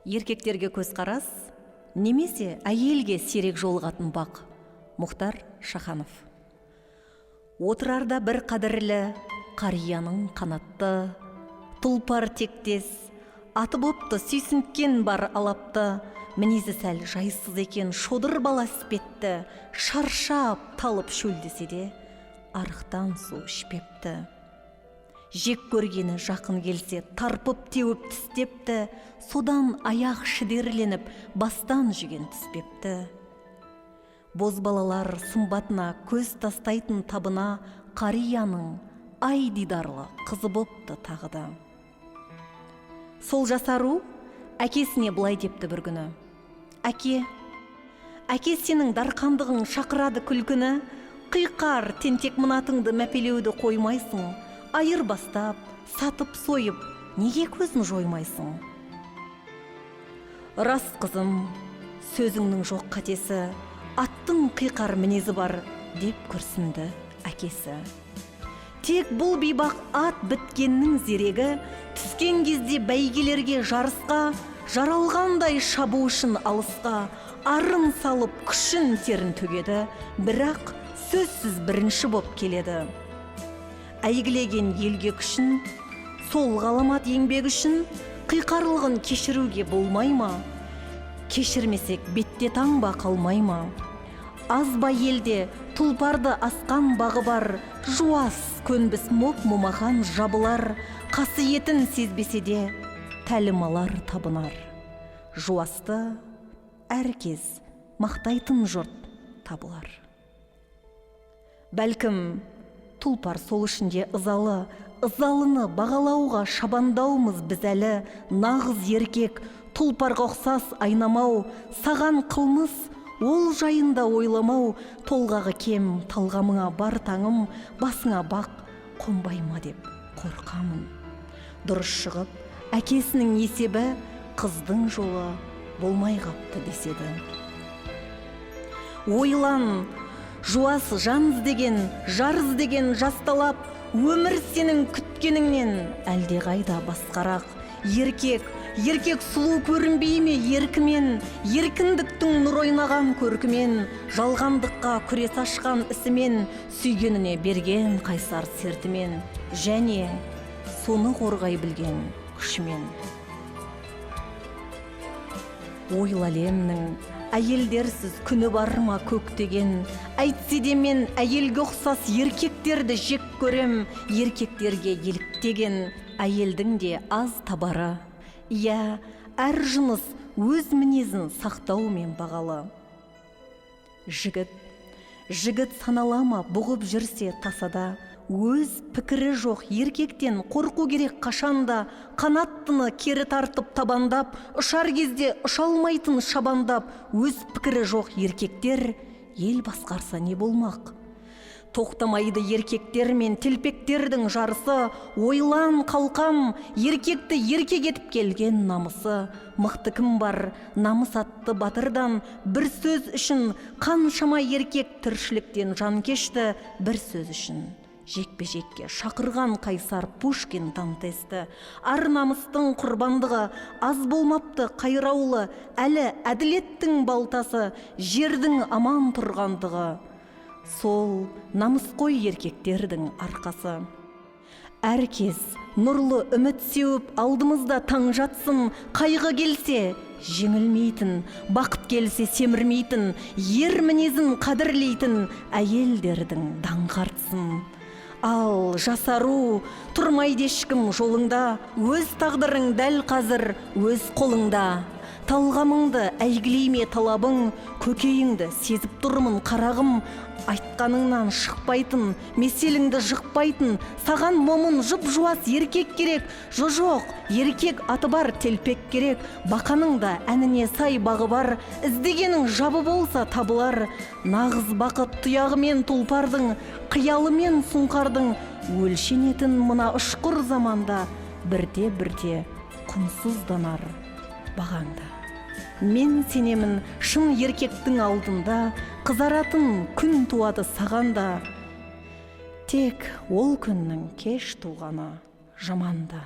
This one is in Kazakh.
Еркектерге көзқарас немесе әйелге сирек жолығатын бақ. Мұхтар Шаханов. Отырарда бір қадірлі, қарияның қанатты, тұлпар тектес, аты бопты сүйсінткен бар алапты, мінезі сәл жайсыз екен шодыр бала іспетті, шаршап талып шөлдесе де, арықтан су ішпепті. Жек көргені жақын келсе тарпып теуіп тістепті, содан аяқ шідерленіп бастан жүген түспепті. Бозбалалар сымбатына көз тастайтын табына қарияның ай дидарлы қызы бопты тағыда. Сол жасару әкесіне былай депті бір күні: Әке сенің дарқандығың шақырады күлкіні, қиқар тентек мұнатыңды мәпелеуді қоймайсың, айыр бастап, сатып сойып, неге көзін жоймайсың? Рас қызым, сөзіңнің жоқ қатесі, аттың қиқар мінезі бар, деп күрсінді әкесі. Тек бұл бейбақ ат біткеннің зерегі, түскен кезде бәйгелерге жарысқа, жаралғандай шабу үшін алысқа, арын салып күшін терін төгеді, бірақ сөзсіз бірінші боп келеді. Әйгілеген елге күшін, сол ғаламат еңбек үшін, қиқарлығын кешіруге болмай ма? Кешірмесек бетте таңба қалмай ма? Аз ба елде тұлпарды асқан бағы бар, жуас көнбіс моп момақан жабылар, қасиетін сезбесе де тәлім алар табынар. Жуасты әркез мақтайтын жұрт табылар. Бәлкім тұлпар сол ішінде ызалыны бағалауға шабандаумыз біз әлі. Нағыз еркек тұлпарға ұқсас айнамау, саған қылмыс ол жайында ойламау, толғағы кем талғамыңа бар таңым, басыңа бақ қонбай ма деп қорқамын. Дұрыс шығып, әкесінің есебі қыздың жолы болмай қапты деседі. Ойлан, жуас жан іздеген, жар іздеген жасталап, өмір сенің күткеніңнен әлде қайда басқарақ. Еркек сұлу көрінбей ме еркімен, еркіндіктің нұр ойнаған көркімен, жалғандыққа күрес ашқан ісімен, сүйгеніне берген қайсар сертімен, және соны қорғай білген күшімен. Ойла әлемнің әйелдерсіз күні бар ма көктеген, әйтсе де мен әйелге ұқсас еркектерді жек көрем, еркектерге еліктеген әйелдің де аз табары. Иә, әр жыныс өз мінезін сақтаумен бағалы. Жігіт саналама бұғып жүрсе тасада, өз пікірі жоқ еркектен қорқу керек қашанда, қанаттыны кері тартып табандап, ұшар кезде ұшалмайтын шабандап, өз пікірі жоқ еркектер ел басқарса не болмақ? Тоқтамайды еркектер мен телпектердің жарысы, ойлан қалқам, еркекті еркек етіп келген намысы. Мықты кім бар, намыс атты батырдан, бір сөз үшін қаншама еркек тіршіліктен жан кешті, бір сөз үшін жекпе-жекке шақырған қайсар Пушкин Дантесті. Ар намыстың құрбандығы аз болмапты қайраулы, әлі әділеттің балтасы, жердің аман тұрғандығы. Сол намыс қой еркектердің арқасы. Әркез нұрлы үміт сеуіп алдымызда таң жатсын, қайғы келсе жеңілмейтін, бақыт келсе семірмейтін, ер мінезін қадірлейтін әйелдердің даңғартсын. Ал жасару тұрмайды ешкім жолыңда, өз тағдырың дәл қазір өз қолыңда. Талғамыңды әйгілейме талабың, көкейіңді сезіп тұрмын қарағым, айтқаныңнан шықпайтын, меселіңді жықпайтын, саған момын жып-жуас еркек керек. Жоқ, еркек аты бар телпек керек, бақаныңда әніне сай бағы бар, іздегенің жабы болса табылар. Нағыз бақыт тұяғымен тұлпардың, қиялымен сұңқардың, өлшенетін мына ұшқыр заманда бірте-бірте құнсызданар бағаңда. Мен сенемін шын еркектің алдында, қызаратын күн туады сағанда. Тек ол күннің кеш туғаны жаманда.